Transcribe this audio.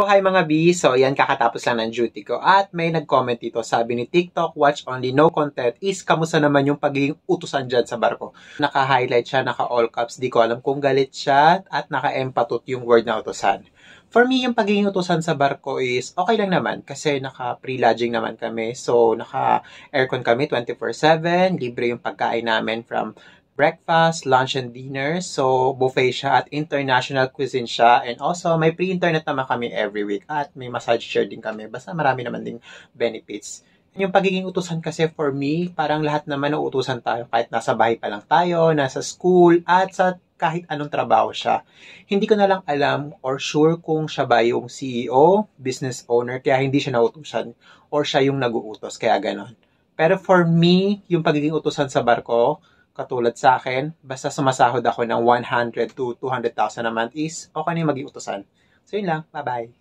So, hi mga B. So, yan, kakatapos lang ng duty ko. At may nag-comment dito. Sabi ni TikTok, watch only, no content. Kamusta naman yung pagiging utusan dyan sa barko? Naka-highlight siya, naka-all caps. Di ko alam kung galit siya at naka-empatot yung word na utusan. For me, yung pagiging utusan sa barko is okay lang naman kasi naka-pre-lodging naman kami. So, naka-aircon kami 24/7. Libre yung pagkain namin from breakfast, lunch, and dinner. So, buffet siya at international cuisine siya. And also, may pre-internet naman kami every week. At may massage chair din kami. Basta marami naman ding benefits. Yung pagiging utusan kasi for me, parang lahat naman ng utusan tayo. Kahit nasa bahay pa lang tayo, nasa school, at sa kahit anong trabaho siya. Hindi ko na lang alam or sure kung siya ba yung CEO, business owner, kaya hindi siya nautusan. Or siya yung nag-uutos, kaya ganon. Pero for me, yung pagiging utusan sa barko, katulad sa akin, basta sumasahod ako ng 100 to 200,000 a month is okay na yung maging utusan. So yun lang, bye-bye.